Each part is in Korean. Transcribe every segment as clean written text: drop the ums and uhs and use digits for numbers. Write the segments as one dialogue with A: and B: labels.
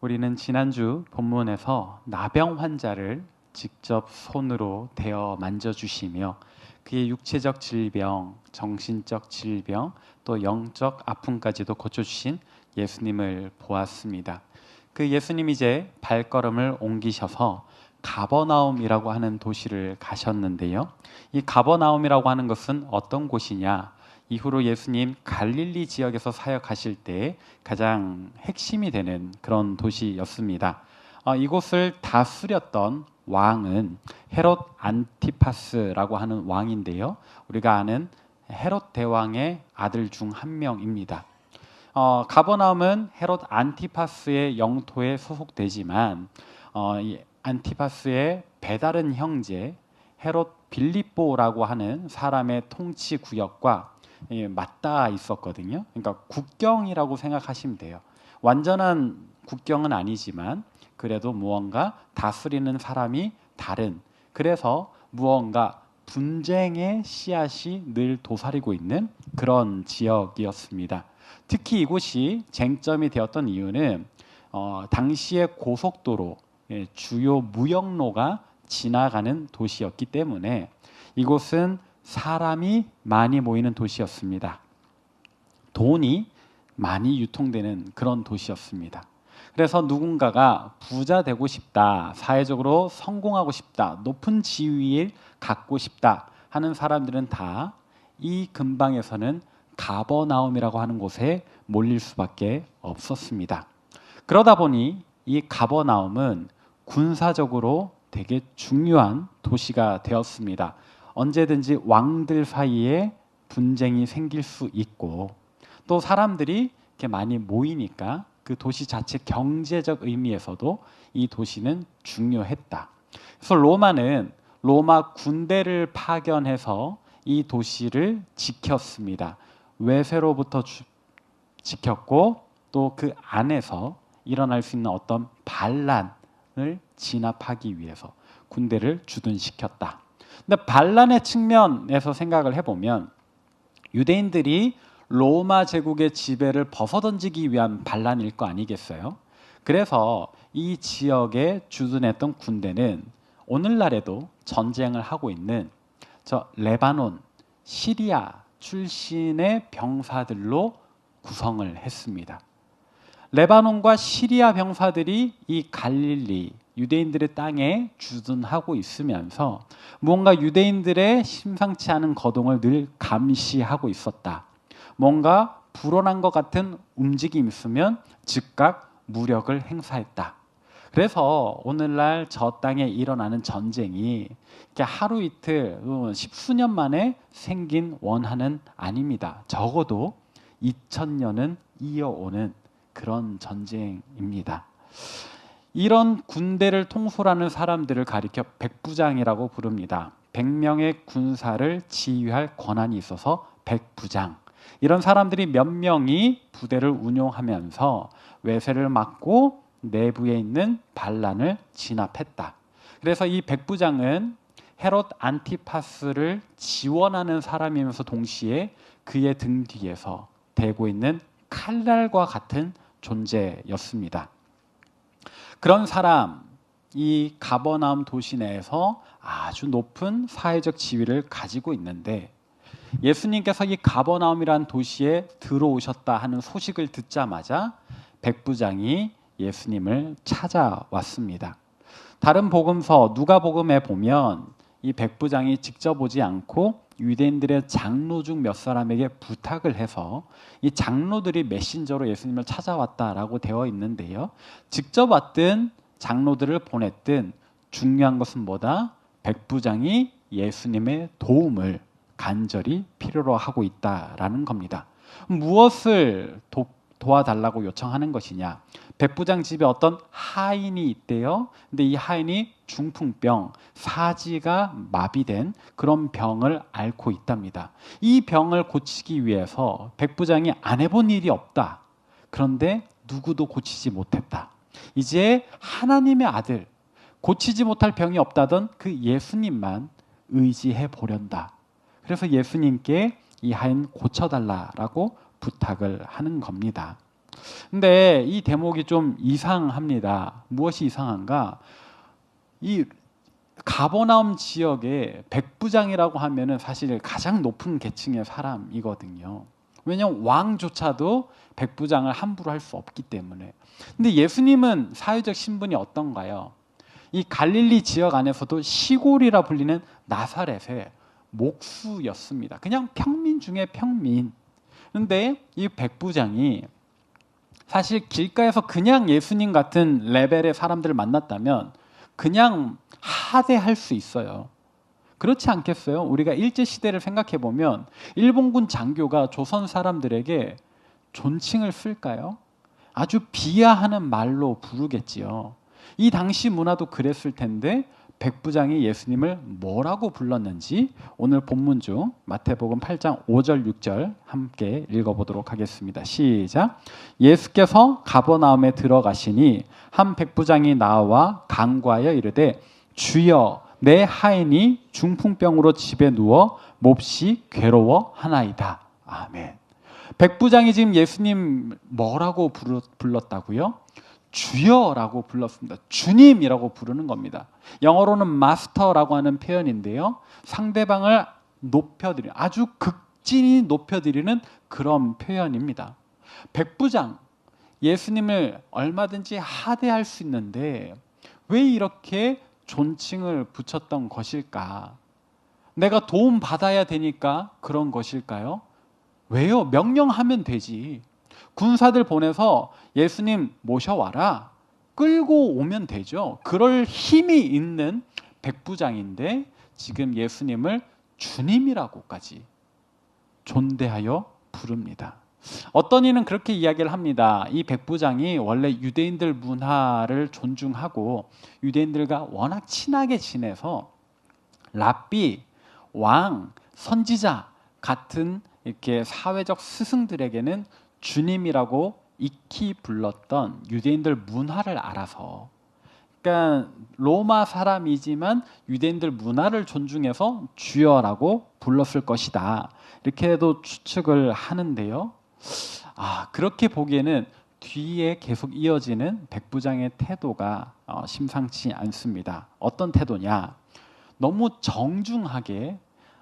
A: 우리는 지난주 본문에서 나병 환자를 직접 손으로 대어 만져주시며 그의 육체적 질병, 정신적 질병, 또 영적 아픔까지도 고쳐주신 예수님을 보았습니다. 그 예수님이 이제 발걸음을 옮기셔서 가버나움이라고 하는 도시를 가셨는데요. 이 가버나움이라고 하는 것은 어떤 곳이냐? 이후로 예수님 갈릴리 지역에서 사역하실 때 가장 핵심이 되는 그런 도시였습니다. 이곳을 다스렸던 왕은 헤롯 안티파스라고 하는 왕인데요. 우리가 아는 헤롯 대왕의 아들 중 한 명입니다. 가버나움은 헤롯 안티파스의 영토에 소속되지만 이 안티파스의 배다른 형제 헤롯 빌립보라고 하는 사람의 통치 구역과 맞닿아 있었거든요. 그러니까 국경이라고 생각하시면 돼요. 완전한 국경은 아니지만 그래도 무언가 다스리는 사람이 다른, 그래서 무언가 분쟁의 씨앗이 늘 도사리고 있는 그런 지역이었습니다. 특히 이곳이 쟁점이 되었던 이유는 당시의 고속도로, 주요 무역로가 지나가는 도시였기 때문에 이곳은 사람이 많이 모이는 도시였습니다. 돈이 많이 유통되는 그런 도시였습니다. 그래서 누군가가 부자 되고 싶다, 사회적으로 성공하고 싶다, 높은 지위를 갖고 싶다 하는 사람들은 다 이 근방에서는 가버나움이라고 하는 곳에 몰릴 수밖에 없었습니다. 그러다 보니 이 가버나움은 군사적으로 되게 중요한 도시가 되었습니다. 언제든지 왕들 사이에 분쟁이 생길 수 있고 또 사람들이 이렇게 많이 모이니까 그 도시 자체 경제적 의미에서도 이 도시는 중요했다. 그래서 로마는 로마 군대를 파견해서 이 도시를 지켰습니다. 외세로부터 지켰고 또 그 안에서 일어날 수 있는 어떤 반란을 진압하기 위해서 군대를 주둔시켰다. 근데 반란의 측면에서 생각을 해보면 유대인들이 로마 제국의 지배를 벗어던지기 위한 반란일 거 아니겠어요? 그래서 이 지역에 주둔했던 군대는 오늘날에도 전쟁을 하고 있는 저 레바논, 시리아 출신의 병사들로 구성을 했습니다. 레바논과 시리아 병사들이 이 갈릴리 유대인들의 땅에 주둔하고 있으면서 뭔가 유대인들의 심상치 않은 거동을 늘 감시하고 있었다. 뭔가 불온한 것 같은 움직임이 있으면 즉각 무력을 행사했다. 그래서 오늘날 저 땅에 일어나는 전쟁이 하루 이틀, 십수년 만에 생긴 원한은 아닙니다. 적어도 2000년은 이어오는 그런 전쟁입니다. 이런 군대를 통솔하는 사람들을 가리켜 백부장이라고 부릅니다. 100명의 군사를 지휘할 권한이 있어서 백부장. 이런 사람들이 몇 명이 부대를 운용하면서 외세를 막고 내부에 있는 반란을 진압했다. 그래서 이 백부장은 헤롯 안티파스를 지원하는 사람이면서 동시에 그의 등 뒤에서 대고 있는 칼날과 같은 존재였습니다. 그런 사람, 이 가버나움 도시 내에서 아주 높은 사회적 지위를 가지고 있는데 예수님께서 이 가버나움이라는 도시에 들어오셨다 하는 소식을 듣자마자 백부장이 예수님을 찾아왔습니다. 다른 복음서 누가복음에 보면 이 백부장이 직접 오지 않고 유대인들의 장로 중 몇 사람에게 부탁을 해서 이 장로들이 메신저로 예수님을 찾아왔다라고 되어 있는데요. 직접 왔든 장로들을 보냈든 중요한 것은 뭐다? 백부장이 예수님의 도움을 간절히 필요로 하고 있다라는 겁니다. 무엇을 도와달라고 요청하는 것이냐? 백부장 집에 어떤 하인이 있대요. 근데 이 하인이 중풍병, 사지가 마비된 그런 병을 앓고 있답니다. 이 병을 고치기 위해서 백부장이 안 해본 일이 없다. 그런데 누구도 고치지 못했다. 이제 하나님의 아들, 고치지 못할 병이 없다던 그 예수님만 의지해 보련다. 그래서 예수님께 이 하인 고쳐달라라고 부탁을 하는 겁니다. 근데 이 대목이 좀 이상합니다. 무엇이 이상한가? 이 가버나움 지역의 백부장이라고 하면은 사실 가장 높은 계층의 사람이거든요. 왜냐하면 왕조차도 백부장을 함부로 할 수 없기 때문에. 근데 예수님은 사회적 신분이 어떤가요? 이 갈릴리 지역 안에서도 시골이라 불리는 나사렛의 목수였습니다. 그냥 평민 중에 평민. 근데 이 백부장이 사실 길가에서 그냥 예수님 같은 레벨의 사람들을 만났다면 그냥 하대할 수 있어요. 그렇지 않겠어요? 우리가 일제시대를 생각해 보면 일본군 장교가 조선 사람들에게 존칭을 쓸까요? 아주 비하하는 말로 부르겠지요. 이 당시 문화도 그랬을 텐데 백부장이 예수님을 뭐라고 불렀는지 오늘 본문 중 마태복음 8장 5절 6절 함께 읽어보도록 하겠습니다. 시작. 예수께서 가버나움에 들어가시니 한 백부장이 나와 간구하여 이르되 주여 내 하인이 중풍병으로 집에 누워 몹시 괴로워하나이다. 아멘. 백부장이 지금 예수님 뭐라고 불렀다고요? 주여라고 불렀습니다. 주님이라고 부르는 겁니다. 영어로는 마스터라고 하는 표현인데요. 상대방을 높여드리는, 아주 극진히 높여드리는 그런 표현입니다. 백부장, 예수님을 얼마든지 하대할 수 있는데 왜 이렇게 존칭을 붙였던 것일까? 내가 도움 받아야 되니까 그런 것일까요? 왜요? 명령하면 되지. 군사들 보내서 예수님 모셔와라. 끌고 오면 되죠. 그럴 힘이 있는 백부장인데 지금 예수님을 주님이라고까지 존대하여 부릅니다. 어떤 이는 그렇게 이야기를 합니다. 이 백부장이 원래 유대인들 문화를 존중하고 유대인들과 워낙 친하게 지내서 랍비, 왕, 선지자 같은 이렇게 사회적 스승들에게는 주님이라고 익히 불렀던 유대인들 문화를 알아서, 그러니까 로마 사람이지만 유대인들 문화를 존중해서 주여라고 불렀을 것이다. 이렇게도 추측을 하는데요. 그렇게 보기에는 뒤에 계속 이어지는 백부장의 태도가 심상치 않습니다. 어떤 태도냐? 너무 정중하게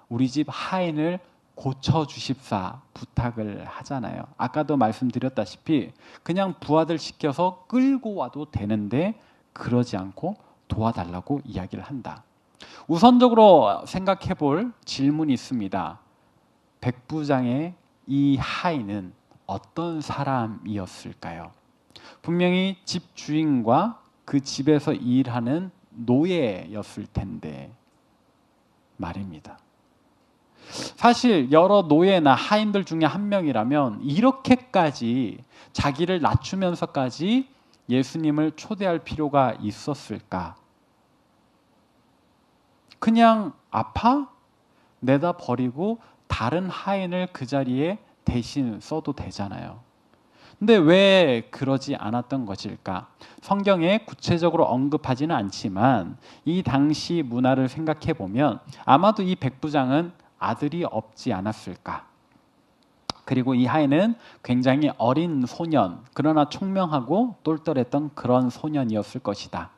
A: 우리 집 하인을 고쳐주십사 부탁을 하잖아요. 아까도 말씀드렸다시피 그냥 부하들 시켜서 끌고 와도 되는데 그러지 않고 도와달라고 이야기를 한다. 우선적으로 생각해 볼 질문이 있습니다. 백부장의 이 하인은 어떤 사람이었을까요? 분명히 집 주인과 그 집에서 일하는 노예였을 텐데 말입니다. 사실 여러 노예나 하인들 중에 한 명이라면 이렇게까지 자기를 낮추면서까지 예수님을 초대할 필요가 있었을까? 그냥 아파? 내다 버리고 다른 하인을 그 자리에 대신 써도 되잖아요. 근데 왜 그러지 않았던 것일까? 성경에 구체적으로 언급하지는 않지만 이 당시 문화를 생각해 보면 아마도 이 백부장은 아들이 없지 않았을까? 그리고 이 하인은 굉장히 어린 소년, 그러나 총명하고 똘똘했던 그런 소년이었을 것이다.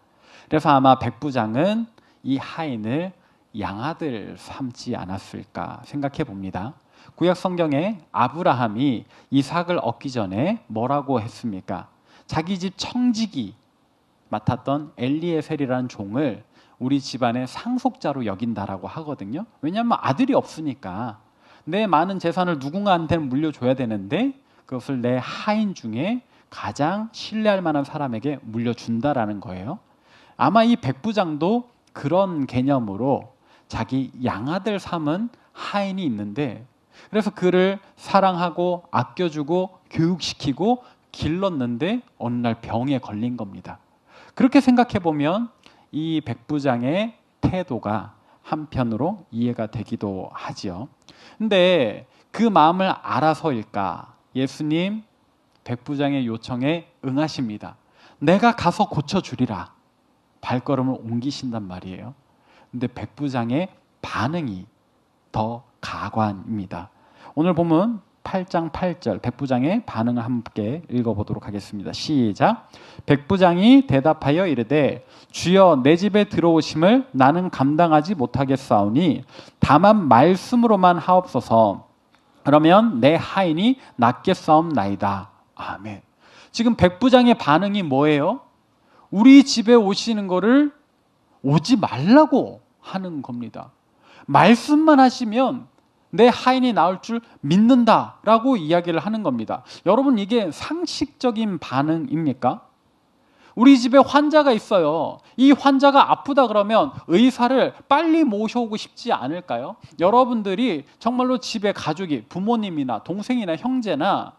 A: 그래서 아마 백부장은 이 하인을 양아들 삼지 않았을까 생각해 봅니다. 구약 성경에 아브라함이 이삭을 얻기 전에 뭐라고 했습니까? 자기 집 청지기 맡았던 엘리에셀이라는 종을 우리 집안의 상속자로 여긴다라고 하거든요. 왜냐하면 아들이 없으니까 내 많은 재산을 누군가한테는 물려줘야 되는데 그것을 내 하인 중에 가장 신뢰할 만한 사람에게 물려준다라는 거예요. 아마 이 백부장도 그런 개념으로 자기 양아들 삼은 하인이 있는데 그래서 그를 사랑하고 아껴주고 교육시키고 길렀는데 어느 날 병에 걸린 겁니다. 그렇게 생각해 보면 이 백부장의 태도가 한편으로 이해가 되기도 하지요. 근데 그 마음을 알아서일까? 예수님 백부장의 요청에 응하십니다. 내가 가서 고쳐주리라. 발걸음을 옮기신단 말이에요. 근데 백부장의 반응이 더 가관입니다. 오늘 보면 8장 8절 백부장의 반응을 함께 읽어보도록 하겠습니다. 시작. 백부장이 대답하여 이르되 주여 내 집에 들어오심을 나는 감당하지 못하겠사오니 다만 말씀으로만 하옵소서. 그러면 내 하인이 낫겠사옵나이다. 아멘. 지금 백부장의 반응이 뭐예요? 우리 집에 오시는 거를 오지 말라고 하는 겁니다. 말씀만 하시면 내 하인이 나올 줄 믿는다라고 이야기를 하는 겁니다. 여러분, 이게 상식적인 반응입니까? 우리 집에 환자가 있어요. 이 환자가 아프다 그러면 의사를 빨리 모셔오고 싶지 않을까요? 여러분들이 정말로 집에 가족이 부모님이나 동생이나 형제나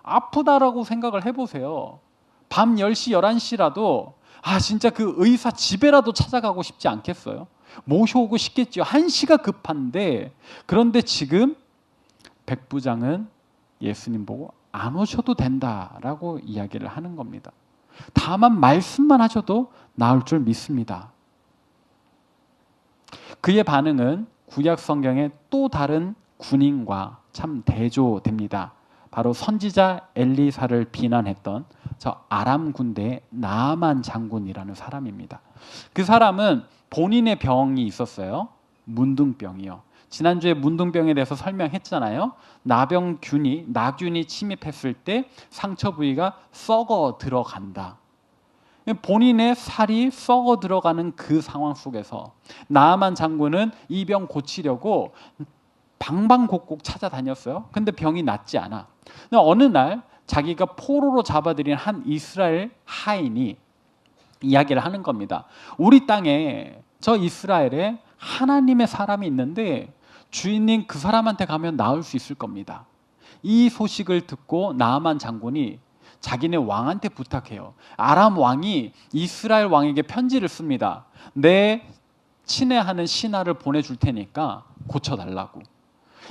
A: 아프다라고 생각을 해보세요. 밤 10시, 11시라도 진짜 그 의사 집에라도 찾아가고 싶지 않겠어요? 모셔오고 싶겠죠. 한시가 급한데, 그런데 지금 백부장은 예수님 보고 안 오셔도 된다라고 이야기를 하는 겁니다. 다만 말씀만 하셔도 나을 줄 믿습니다. 그의 반응은 구약 성경의 또 다른 군인과 참 대조됩니다. 바로 선지자 엘리사를 비난했던 저 아람 군대의 나아만 장군이라는 사람입니다. 그 사람은 본인의 병이 있었어요. 문둥병이요. 지난주에 문둥병에 대해서 설명했잖아요. 나균이 침입했을 때 상처 부위가 썩어 들어간다. 본인의 살이 썩어 들어가는 그 상황 속에서 나아만 장군은 이 병 고치려고 방방곡곡 찾아다녔어요. 근데 병이 낫지 않아. 근데 어느 날 자기가 포로로 잡아들인 한 이스라엘 하인이 이야기를 하는 겁니다. 우리 땅에 저 이스라엘에 하나님의 사람이 있는데 주인님 그 사람한테 가면 나을 수 있을 겁니다. 이 소식을 듣고 나아만 장군이 자기네 왕한테 부탁해요. 아람 왕이 이스라엘 왕에게 편지를 씁니다. 내 친애하는 신하를 보내줄 테니까 고쳐달라고.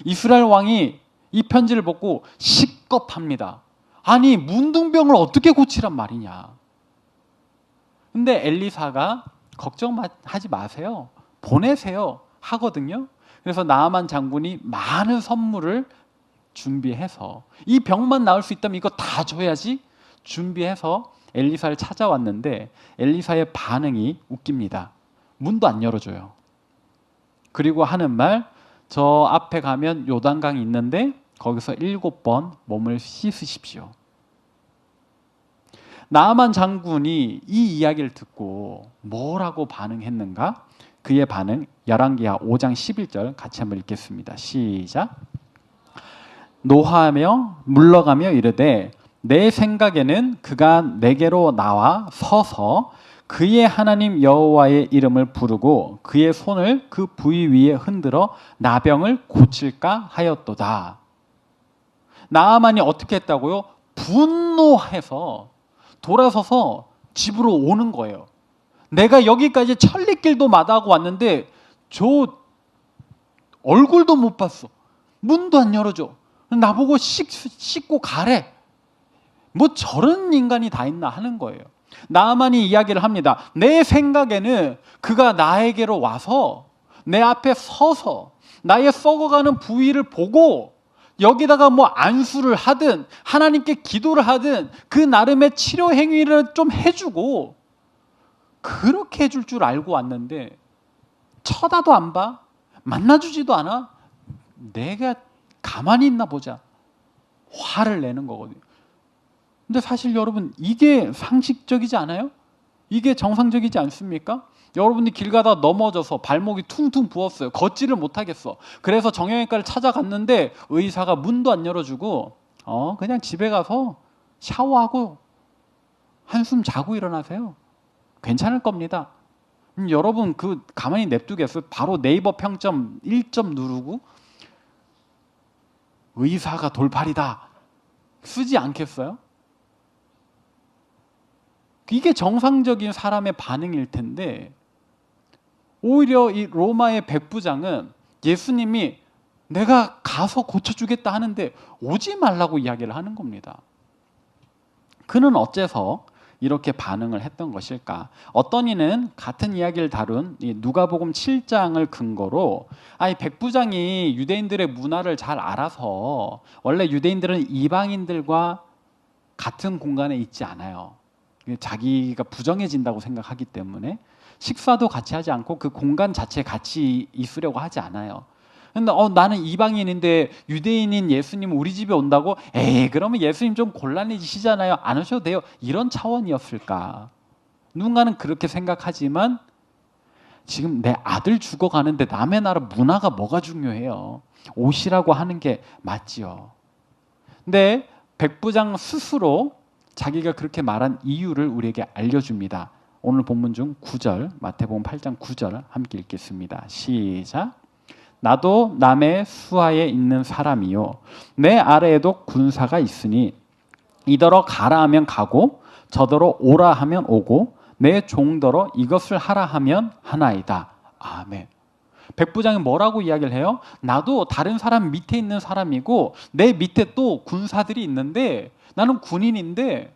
A: 이스라엘 왕이 이 편지를 보고 식겁합니다. 아니, 문둥병을 어떻게 고치란 말이냐. 근데 엘리사가 걱정하지 마세요, 보내세요 하거든요. 그래서 나아만 장군이 많은 선물을 준비해서 이 병만 나을 수 있다면 이거 다 줘야지 준비해서 엘리사를 찾아왔는데 엘리사의 반응이 웃깁니다. 문도 안 열어줘요. 그리고 하는 말, 저 앞에 가면 요단강이 있는데 거기서 7번 몸을 씻으십시오. 나아만 장군이 이 이야기를 듣고 뭐라고 반응했는가? 그의 반응, 열왕기하 5장 11절 같이 한번 읽겠습니다. 시작. 노하며 물러가며 이르되 내 생각에는 그가 내게로 나와 서서 그의 하나님 여호와의 이름을 부르고 그의 손을 그 부위 위에 흔들어 나병을 고칠까 하였도다. 나아만이 어떻게 했다고요? 분노해서 돌아서서 집으로 오는 거예요. 내가 여기까지 천리길도 마다하고 왔는데 저 얼굴도 못 봤어. 문도 안 열어줘. 나보고 씻고 가래. 뭐 저런 인간이 다 있나 하는 거예요. 나아만이 이야기를 합니다. 내 생각에는 그가 나에게로 와서 내 앞에 서서 나의 썩어가는 부위를 보고 여기다가 뭐 안수를 하든 하나님께 기도를 하든 그 나름의 치료 행위를 좀 해주고 그렇게 해줄 줄 알고 왔는데 쳐다도 안 봐, 만나주지도 않아. 내가 가만히 있나 보자, 화를 내는 거거든요. 근데 사실 여러분, 이게 상식적이지 않아요? 이게 정상적이지 않습니까? 여러분이 길 가다 넘어져서 발목이 퉁퉁 부었어요. 걷지를 못하겠어. 그래서 정형외과를 찾아갔는데 의사가 문도 안 열어주고 그냥 집에 가서 샤워하고 한숨 자고 일어나세요. 괜찮을 겁니다. 여러분 그 가만히 냅두겠어요? 바로 네이버 평점 1점 누르고 의사가 돌팔이다 쓰지 않겠어요? 이게 정상적인 사람의 반응일 텐데 오히려 이 로마의 백부장은 예수님이 내가 가서 고쳐주겠다 하는데 오지 말라고 이야기를 하는 겁니다. 그는 어째서 이렇게 반응을 했던 것일까? 어떤 이는 같은 이야기를 다룬 이 누가복음 7장을 근거로 이 백부장이 유대인들의 문화를 잘 알아서 원래 유대인들은 이방인들과 같은 공간에 있지 않아요. 자기가 부정해진다고 생각하기 때문에 식사도 같이 하지 않고 그 공간 자체에 같이 있으려고 하지 않아요. 근데 나는 이방인인데 유대인인 예수님 우리 집에 온다고? 에이, 그러면 예수님 좀 곤란해지시잖아요. 안 오셔도 돼요. 이런 차원이었을까? 누군가는 그렇게 생각하지만 지금 내 아들 죽어가는데 남의 나라 문화가 뭐가 중요해요? 오시라고 하는 게 맞지요. 근데 백부장 스스로 자기가 그렇게 말한 이유를 우리에게 알려줍니다. 오늘 본문 중 9절, 마태복음 8장 9절 함께 읽겠습니다. 시작. 나도 남의 수하에 있는 사람이요 내 아래에도 군사가 있으니 이더러 가라 하면 가고 저더러 오라 하면 오고 내 종더러 이것을 하라 하면 하나이다. 아멘. 백부장이 뭐라고 이야기를 해요? 나도 다른 사람 밑에 있는 사람이고 내 밑에 또 군사들이 있는데 나는 군인인데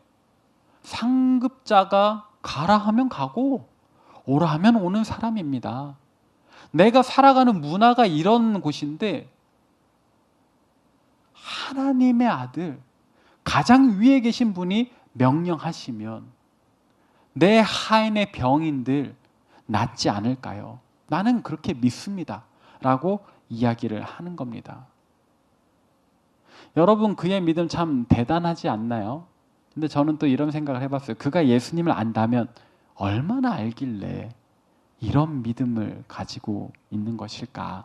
A: 상급자가 가라 하면 가고 오라 하면 오는 사람입니다. 내가 살아가는 문화가 이런 곳인데 하나님의 아들, 가장 위에 계신 분이 명령하시면 내 하인의 병인들 낫지 않을까요? 나는 그렇게 믿습니다. 라고 이야기를 하는 겁니다. 여러분, 그의 믿음 참 대단하지 않나요? 근데 저는 또 이런 생각을 해봤어요. 그가 예수님을 안다면 얼마나 알길래 이런 믿음을 가지고 있는 것일까?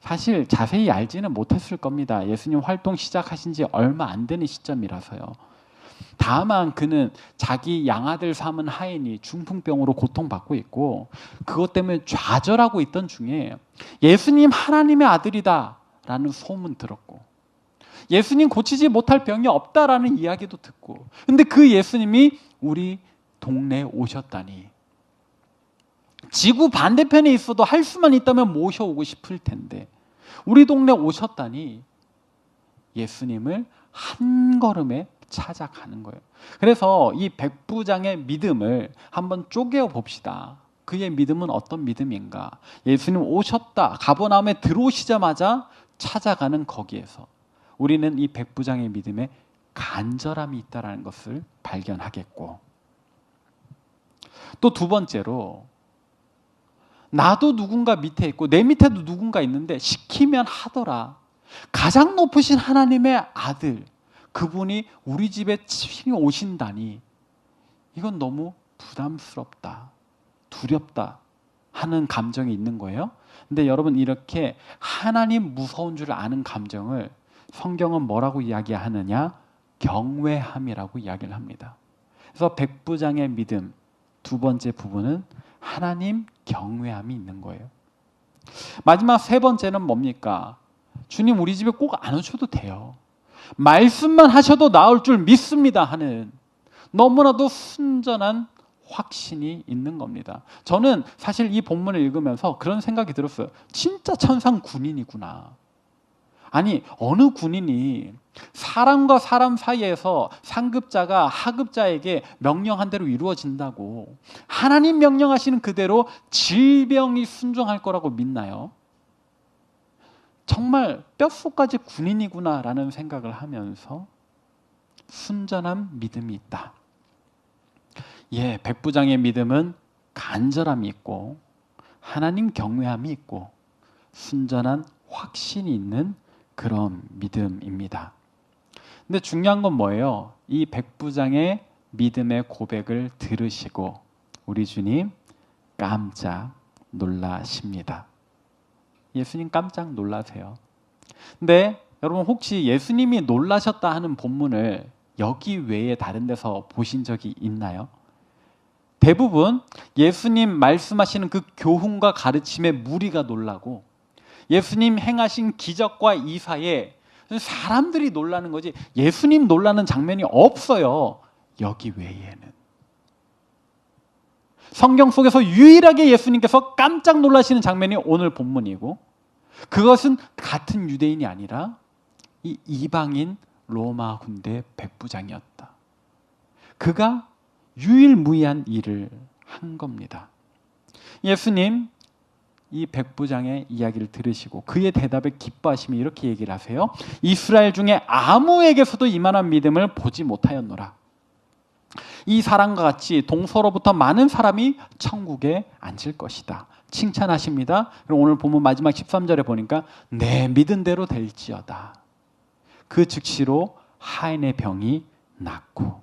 A: 사실 자세히 알지는 못했을 겁니다. 예수님 활동 시작하신 지 얼마 안 되는 시점이라서요. 다만 그는 자기 양아들 삼은 하인이 중풍병으로 고통받고 있고 그것 때문에 좌절하고 있던 중에 예수님 하나님의 아들이다 라는 소문 들었고 예수님 고치지 못할 병이 없다라는 이야기도 듣고 근데 그 예수님이 우리 동네에 오셨다니 지구 반대편에 있어도 할 수만 있다면 모셔오고 싶을 텐데 우리 동네 오셨다니 예수님을 한 걸음에 찾아가는 거예요. 그래서 이 백부장의 믿음을 한번 쪼개어 봅시다. 그의 믿음은 어떤 믿음인가? 예수님 오셨다. 가버나움에 들어오시자마자 찾아가는 거기에서 우리는 이 백부장의 믿음에 간절함이 있다는 것을 발견하겠고 또 두 번째로 나도 누군가 밑에 있고 내 밑에도 누군가 있는데 시키면 하더라. 가장 높으신 하나님의 아들 그분이 우리 집에 친히 오신다니 이건 너무 부담스럽다, 두렵다 하는 감정이 있는 거예요. 근데 여러분 이렇게 하나님 무서운 줄 아는 감정을 성경은 뭐라고 이야기하느냐? 경외함이라고 이야기를 합니다. 그래서 백부장의 믿음 두 번째 부분은 하나님 경외함이 있는 거예요. 마지막 세 번째는 뭡니까? 주님 우리 집에 꼭 안 오셔도 돼요. 말씀만 하셔도 나올 줄 믿습니다 하는 너무나도 순전한 확신이 있는 겁니다. 저는 사실 이 본문을 읽으면서 그런 생각이 들었어요. 진짜 천상 군인이구나. 아니 어느 군인이 사람과 사람 사이에서 상급자가 하급자에게 명령한 대로 이루어진다고 하나님 명령하시는 그대로 질병이 순종할 거라고 믿나요? 정말 뼛속까지 군인이구나라는 생각을 하면서 순전한 믿음이 있다. 예, 백부장의 믿음은 간절함이 있고 하나님 경외함이 있고 순전한 확신이 있는 그런 믿음입니다. 근데 중요한 건 뭐예요? 이 백부장의 믿음의 고백을 들으시고 우리 주님 깜짝 놀라십니다. 예수님 깜짝 놀라세요. 근데 여러분 혹시 예수님이 놀라셨다 하는 본문을 여기 외에 다른 데서 보신 적이 있나요? 대부분 예수님 말씀하시는 그 교훈과 가르침에 무리가 놀라고 예수님 행하신 기적과 이사에 사람들이 놀라는 거지 예수님 놀라는 장면이 없어요. 여기 외에는. 성경 속에서 유일하게 예수님께서 깜짝 놀라시는 장면이 오늘 본문이고 그것은 같은 유대인이 아니라 이 이방인 로마 군대 백부장이었다. 그가 유일무이한 일을 한 겁니다. 예수님 이 백부장의 이야기를 들으시고 그의 대답에 기뻐하시며 이렇게 얘기를 하세요. 이스라엘 중에 아무에게서도 이만한 믿음을 보지 못하였노라. 이 사람과 같이 동서로부터 많은 사람이 천국에 앉을 것이다. 칭찬하십니다. 그럼 오늘 본문 마지막 13절에 보니까 내 믿은 대로 될지어다. 그 즉시로 하인의 병이 낫고.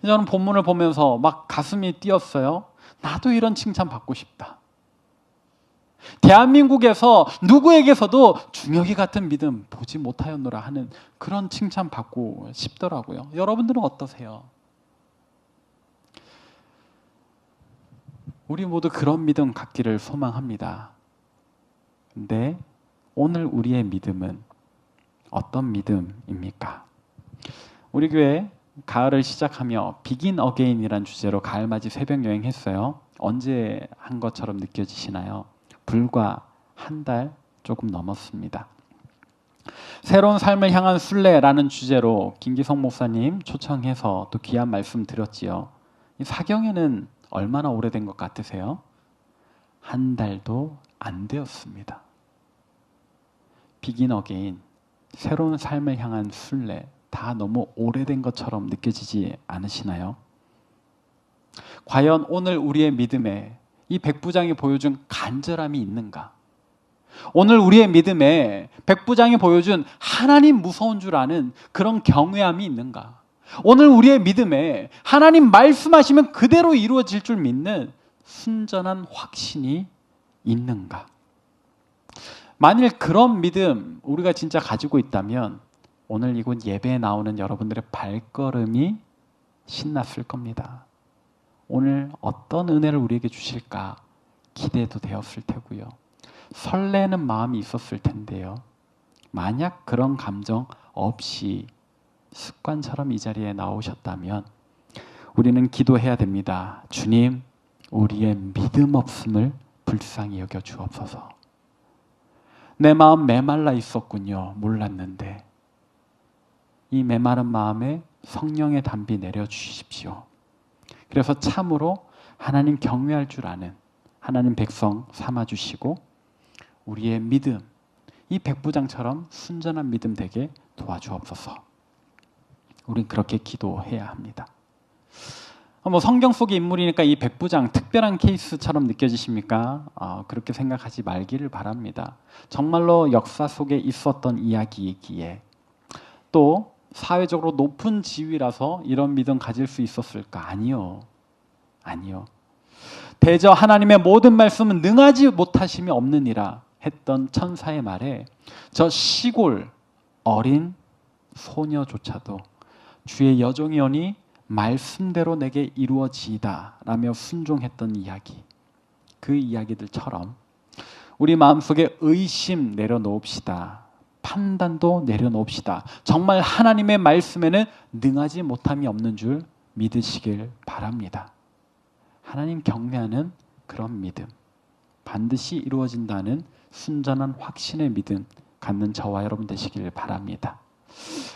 A: 저는 본문을 보면서 막 가슴이 뛰었어요. 나도 이런 칭찬 받고 싶다. 대한민국에서 누구에게서도 준혁이 같은 믿음 보지 못하였노라 하는 그런 칭찬 받고 싶더라고요. 여러분들은 어떠세요? 우리 모두 그런 믿음 갖기를 소망합니다. 근데 오늘 우리의 믿음은 어떤 믿음입니까? 우리 교회 가을을 시작하며 비긴 어게인이라는 주제로 가을맞이 새벽 여행했어요. 언제 한 것처럼 느껴지시나요? 불과 한 달 조금 넘었습니다. 새로운 삶을 향한 순례라는 주제로 김기성 목사님 초청해서 또 귀한 말씀 드렸지요. 이 사경에는 얼마나 오래된 것 같으세요? 한 달도 안 되었습니다. 비긴 어게인, 새로운 삶을 향한 순례, 다 너무 오래된 것처럼 느껴지지 않으시나요? 과연 오늘 우리의 믿음에 이 백부장이 보여준 간절함이 있는가? 오늘 우리의 믿음에 백부장이 보여준 하나님 무서운 줄 아는 그런 경외함이 있는가? 오늘 우리의 믿음에 하나님 말씀하시면 그대로 이루어질 줄 믿는 순전한 확신이 있는가? 만일 그런 믿음 우리가 진짜 가지고 있다면 오늘 이곳 예배에 나오는 여러분들의 발걸음이 신났을 겁니다. 오늘 어떤 은혜를 우리에게 주실까 기대도 되었을 테고요. 설레는 마음이 있었을 텐데요. 만약 그런 감정 없이 습관처럼 이 자리에 나오셨다면 우리는 기도해야 됩니다. 주님, 우리의 믿음 없음을 불쌍히 여겨 주옵소서. 내 마음 메말라 있었군요. 몰랐는데 이 메마른 마음에 성령의 담비 내려주십시오. 그래서 참으로 하나님 경외할 줄 아는 하나님 백성 삼아주시고 우리의 믿음, 이 백부장처럼 순전한 믿음 되게 도와주옵소서. 우린 그렇게 기도해야 합니다. 성경 속의 인물이니까 이 백부장 특별한 케이스처럼 느껴지십니까? 그렇게 생각하지 말기를 바랍니다. 정말로 역사 속에 있었던 이야기이기에 또 사회적으로 높은 지위라서 이런 믿음 가질 수 있었을까? 아니요. 대저 하나님의 모든 말씀은 능하지 못하심이 없느니라 했던 천사의 말에 저 시골 어린 소녀조차도 주의 여종이오니 말씀대로 내게 이루어지이다 라며 순종했던 이야기, 그 이야기들처럼 우리 마음속에 의심 내려놓읍시다. 판단도 내려놓읍시다. 정말 하나님의 말씀에는 능하지 못함이 없는 줄 믿으시길 바랍니다. 하나님 경외하는 그런 믿음, 반드시 이루어진다는 순전한 확신의 믿음 갖는 저와 여러분 되시길 바랍니다.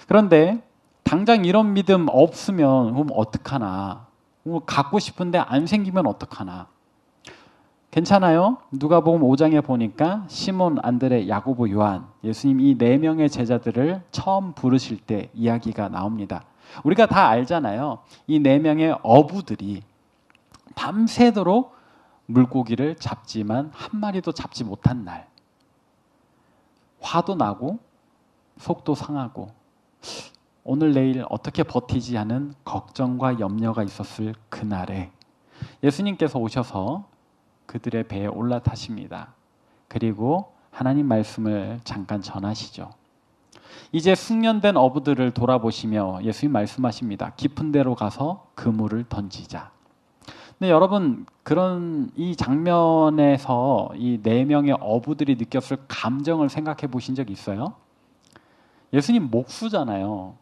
A: 그런데 당장 이런 믿음 없으면 그럼 어떡하나? 갖고 싶은데 안 생기면 어떡하나? 괜찮아요? 누가복음 5장에 보니까 시몬, 안드레, 야고보, 요한, 예수님 이 4명의 제자들을 처음 부르실 때 이야기가 나옵니다. 우리가 다 알잖아요. 이 4명의 어부들이 밤새도록 물고기를 잡지만 한 마리도 잡지 못한 날, 화도 나고 속도 상하고 오늘 내일 어떻게 버티지 하는 걱정과 염려가 있었을 그날에 예수님께서 오셔서 그들의 배에 올라타십니다. 그리고 하나님 말씀을 잠깐 전하시죠. 이제 숙련된 어부들을 돌아보시며 예수님 말씀하십니다. 깊은 데로 가서 그물을 던지자. 근데 여러분, 그런 이 장면에서 이 4명의 어부들이 느꼈을 감정을 생각해 보신 적 있어요? 예수님 목수잖아요.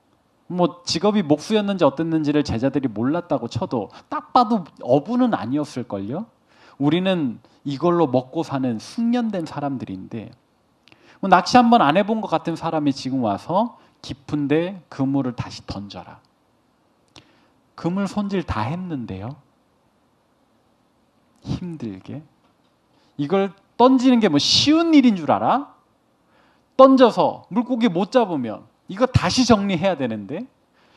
A: 직업이 목수였는지 어땠는지를 제자들이 몰랐다고 쳐도 딱 봐도 어부는 아니었을걸요? 우리는 이걸로 먹고 사는 숙련된 사람들인데 낚시 한번 안 해본 것 같은 사람이 지금 와서 깊은데 그물을 다시 던져라. 그물 손질 다 했는데요. 힘들게. 이걸 던지는 게 뭐 쉬운 일인 줄 알아? 던져서 물고기 못 잡으면 이거 다시 정리해야 되는데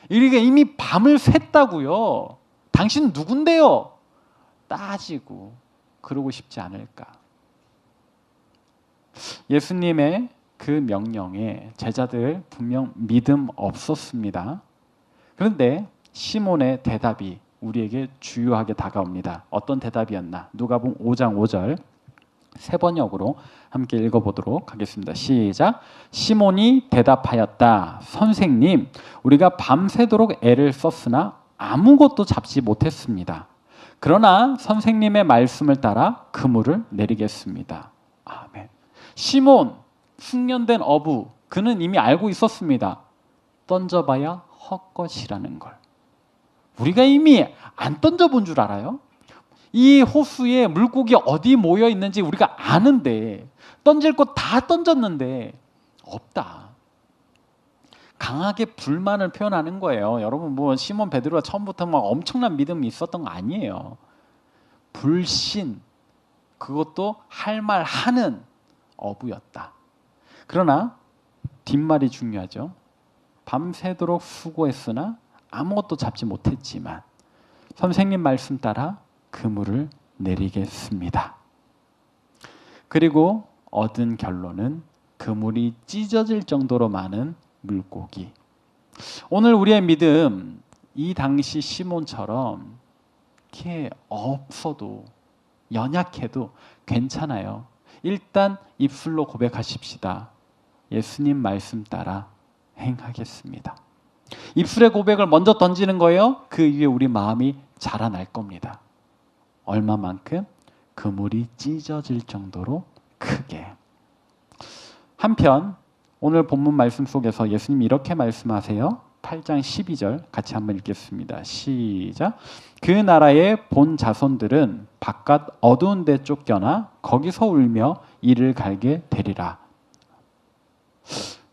A: 이게 이미 밤을 샜다고요. 당신 누군데요? 따지고 그러고 싶지 않을까. 예수님의 그 명령에 제자들 분명 믿음 없었습니다. 그런데 시몬의 대답이 우리에게 주요하게 다가옵니다. 어떤 대답이었나? 누가복음 5장 5절 세 번역으로 함께 읽어보도록 하겠습니다. 시작. 시몬이 대답하였다. 선생님, 우리가 밤새도록 애를 썼으나 아무것도 잡지 못했습니다. 그러나 선생님의 말씀을 따라 그물을 내리겠습니다. 아멘. 시몬, 숙련된 어부, 그는 이미 알고 있었습니다. 던져봐야 헛것이라는 걸. 우리가 이미 안 던져본 줄 알아요? 이 호수에 물고기 어디 모여 있는지 우리가 아는데 던질 거 다 던졌는데 없다. 강하게 불만을 표현하는 거예요. 여러분 뭐 시몬 베드로가 처음부터 막 엄청난 믿음이 있었던 거 아니에요. 불신, 그것도 할 말 하는 어부였다. 그러나 뒷말이 중요하죠. 밤새도록 수고했으나 아무것도 잡지 못했지만 선생님 말씀 따라 그물을 내리겠습니다. 그리고 얻은 결론은 그물이 찢어질 정도로 많은 물고기. 오늘 우리의 믿음, 이 당시 시몬처럼 이렇게 없어도 연약해도 괜찮아요. 일단 입술로 고백하십시다. 예수님 말씀 따라 행하겠습니다. 입술의 고백을 먼저 던지는 거예요. 그 위에 우리 마음이 자라날 겁니다. 얼마만큼? 그물이 찢어질 정도로 크게. 한편 오늘 본문 말씀 속에서 예수님이 이렇게 말씀하세요. 8장 12절 같이 한번 읽겠습니다. 시작. 그 나라의 본 자손들은 바깥 어두운 데 쫓겨나 거기서 울며 이를 갈게 되리라.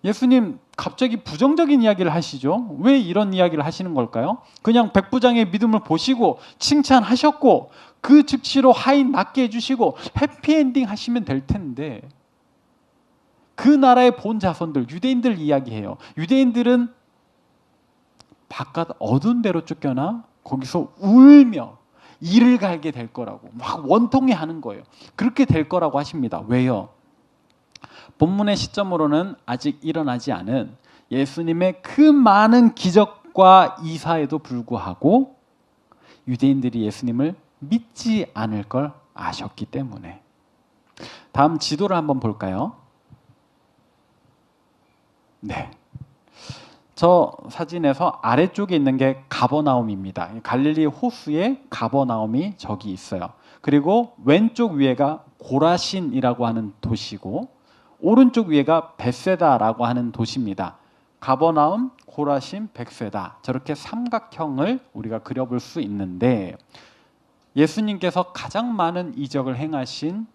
A: 예수님 갑자기 부정적인 이야기를 하시죠. 왜 이런 이야기를 하시는 걸까요? 그냥 백부장의 믿음을 보시고 칭찬하셨고 그 즉시로 하인 낫게 해주시고 해피엔딩 하시면 될 텐데 그 나라의 본 자손들, 유대인들 이야기해요. 유대인들은 바깥 어두운 데로 쫓겨나 거기서 울며 이를 갈게 될 거라고 막 원통해 하는 거예요. 그렇게 될 거라고 하십니다. 왜요? 본문의 시점으로는 아직 일어나지 않은 예수님의 그 많은 기적과 이사에도 불구하고 유대인들이 예수님을 믿지 않을 걸 아셨기 때문에. 다음 지도를 한번 볼까요? 네. 저 사진에서 아래쪽에 있는 게 가버나움입니다. 갈릴리 호수에 가버나움이 저기 있어요. 그리고 왼쪽 위에가 고라신이라고 하는 도시고 오른쪽 위에가 벳세다라고 하는 도시입니다. 가버나움, 고라신, 벳세다. 저렇게 삼각형을 우리가 그려볼 수 있는데 예수님께서 가장 많은 이적을 행하신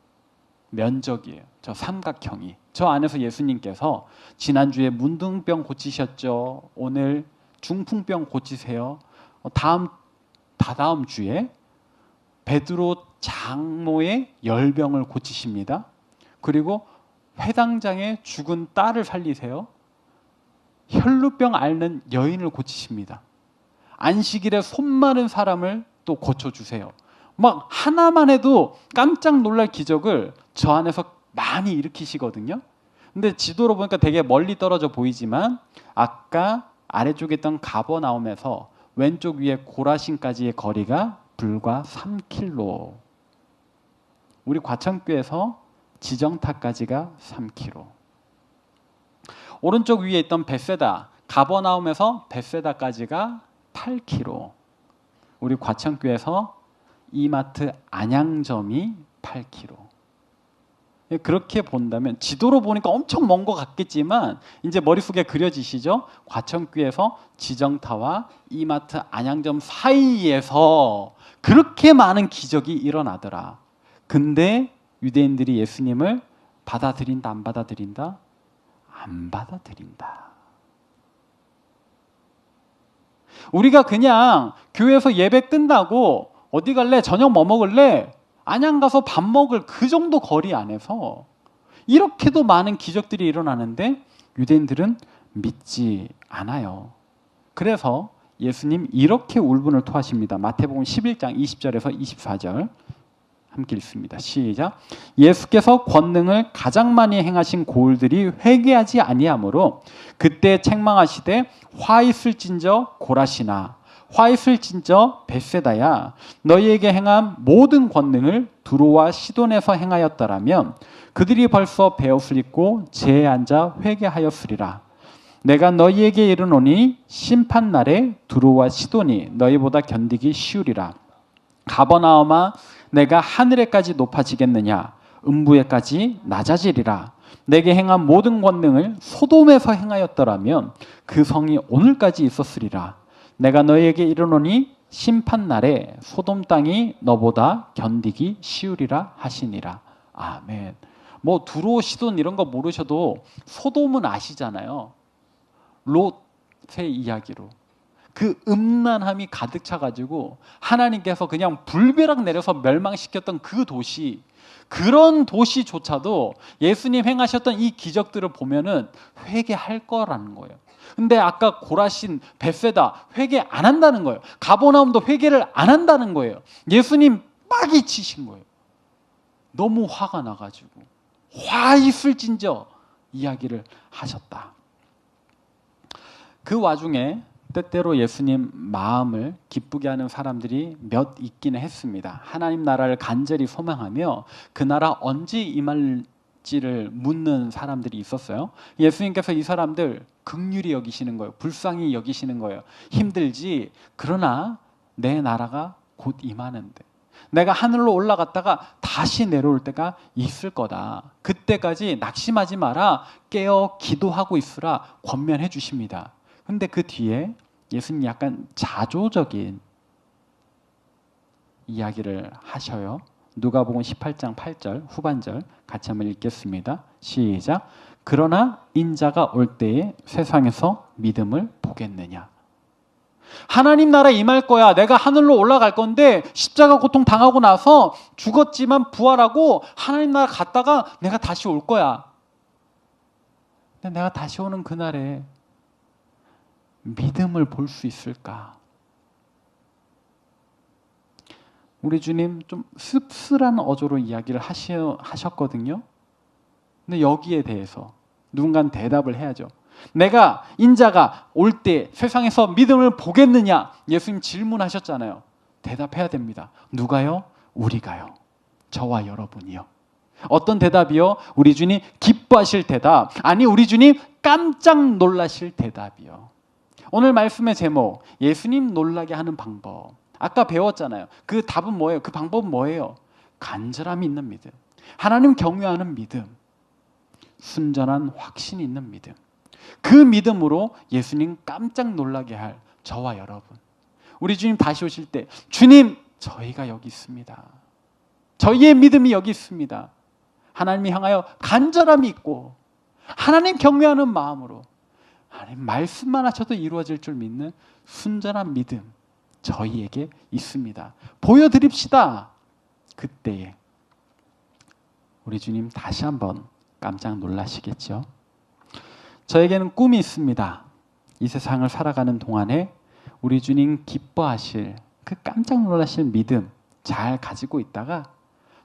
A: 면적이에요. 저 삼각형이. 저 안에서 예수님께서 지난주에 문둥병 고치셨죠. 오늘 중풍병 고치세요. 다다음 주에 베드로 장모의 열병을 고치십니다. 그리고 회당장의 죽은 딸을 살리세요. 혈루병 앓는 여인을 고치십니다. 안식일에 손 마른 사람을 또 고쳐주세요. 막 하나만 해도 깜짝 놀랄 기적을 저 안에서 많이 일으키시거든요. 근데 지도로 보니까 되게 멀리 떨어져 보이지만 아까 아래쪽에 있던 가버나움에서 왼쪽 위에 고라신까지의 거리가 불과 3km. 우리 과천교에서 지정타까지가 3km. 오른쪽 위에 있던 벳세다, 가버나움에서 벳세다까지가 8km. 우리 과천교에서 이마트 안양점이 8km. 그렇게 본다면 지도로 보니까 엄청 먼 것 같겠지만 이제 머릿속에 그려지시죠? 과천교에서 지정타와 이마트 안양점 사이에서 그렇게 많은 기적이 일어나더라. 근데 유대인들이 예수님을 받아들인다, 안 받아들인다? 안 받아들인다. 우리가 그냥 교회에서 예배 끝나고 어디 갈래? 저녁 뭐 먹을래? 안양 가서 밥 먹을 그 정도 거리 안에서 이렇게도 많은 기적들이 일어나는데 유대인들은 믿지 않아요. 그래서 예수님 이렇게 울분을 토하십니다. 마태복음 11장 20절에서 24절 함께 읽습니다. 시작. 예수께서 권능을 가장 많이 행하신 고을들이 회개하지 아니하므로 그때 책망하시되 화 있을진저 고라시나 화 있을진저 벳세다야 너희에게 행한 모든 권능을 두로와 시돈에서 행하였더라면 그들이 벌써 베옷을 입고 제에 앉아 회개하였으리라. 내가 너희에게 이르노니 심판날에 두로와 시돈이 너희보다 견디기 쉬우리라. 가버나움아 내가 하늘에까지 높아지겠느냐 음부에까지 낮아지리라. 내게 행한 모든 권능을 소돔에서 행하였더라면 그 성이 오늘까지 있었으리라. 내가 너희에게 이르노니 심판날에 소돔 땅이 너보다 견디기 쉬우리라 하시니라. 아멘. 뭐 두로 시돈 이런 거 모르셔도 소돔은 아시잖아요. 롯의 이야기로 그 음란함이 가득 차가지고 하나님께서 그냥 불벼락 내려서 멸망시켰던 그 도시, 그런 도시조차도 예수님 행하셨던 이 기적들을 보면은 회개할 거라는 거예요. 근데 아까 고라신, 벳세다 회개 안 한다는 거예요. 가버나움도 회개를 안 한다는 거예요. 예수님 빡이 치신 거예요. 너무 화가 나가지고 화 있을진저 이야기를 하셨다. 그 와중에 때때로 예수님 마음을 기쁘게 하는 사람들이 몇 있기는 했습니다. 하나님 나라를 간절히 소망하며 그 나라 언제 임할지를 묻는 사람들이 있었어요. 예수님께서 이 사람들 긍휼히 여기시는 거예요. 불쌍히 여기시는 거예요. 힘들지. 그러나 내 나라가 곧 임하는데 내가 하늘로 올라갔다가 다시 내려올 때가 있을 거다. 그때까지 낙심하지 마라. 깨어 기도하고 있으라 권면해 주십니다. 근데 그 뒤에 예수님이 약간 자조적인 이야기를 하셔요. 누가복음 18장 8절 후반절 같이 한번 읽겠습니다. 시작. 그러나 인자가 올 때에 세상에서 믿음을 보겠느냐. 하나님 나라 임할 거야. 내가 하늘로 올라갈 건데 십자가 고통 당하고 나서 죽었지만 부활하고 하나님 나라 갔다가 내가 다시 올 거야. 근데 내가 다시 오는 그날에 믿음을 볼 수 있을까? 우리 주님 좀 씁쓸한 어조로 이야기를 하셨거든요. 근데 여기에 대해서 누군가는 대답을 해야죠. 내가 인자가 올 때 세상에서 믿음을 보겠느냐? 예수님 질문하셨잖아요. 대답해야 됩니다. 누가요? 우리가요. 저와 여러분이요. 어떤 대답이요? 우리 주님 기뻐하실 대답. 아니 우리 주님 깜짝 놀라실 대답이요. 오늘 말씀의 제목, 예수님 놀라게 하는 방법. 아까 배웠잖아요. 그 답은 뭐예요? 그 방법은 뭐예요? 간절함이 있는 믿음, 하나님 경외하는 믿음, 순전한 확신이 있는 믿음. 그 믿음으로 예수님 깜짝 놀라게 할 저와 여러분. 우리 주님 다시 오실 때 주님 저희가 여기 있습니다. 저희의 믿음이 여기 있습니다. 하나님이 향하여 간절함이 있고 하나님 경외하는 마음으로 하나님 말씀만 하셔도 이루어질 줄 믿는 순전한 믿음 저희에게 있습니다. 보여드립시다. 그때에 우리 주님 다시 한번 깜짝 놀라시겠죠. 저에게는 꿈이 있습니다. 이 세상을 살아가는 동안에 우리 주님 기뻐하실 그 깜짝 놀라실 믿음 잘 가지고 있다가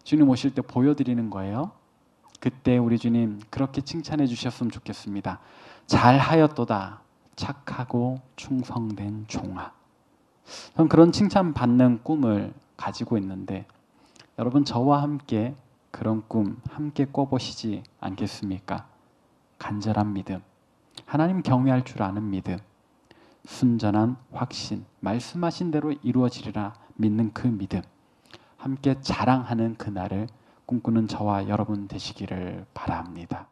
A: 주님 오실 때 보여드리는 거예요. 그때 우리 주님 그렇게 칭찬해 주셨으면 좋겠습니다. 잘하였도다 착하고 충성된 종아. 저는 그런 칭찬 받는 꿈을 가지고 있는데 여러분 저와 함께 그런 꿈 함께 꿔보시지 않겠습니까? 간절한 믿음, 하나님 경외할 줄 아는 믿음, 순전한 확신, 말씀하신 대로 이루어지리라 믿는 그 믿음 함께 자랑하는 그날을 꿈꾸는 저와 여러분 되시기를 바랍니다.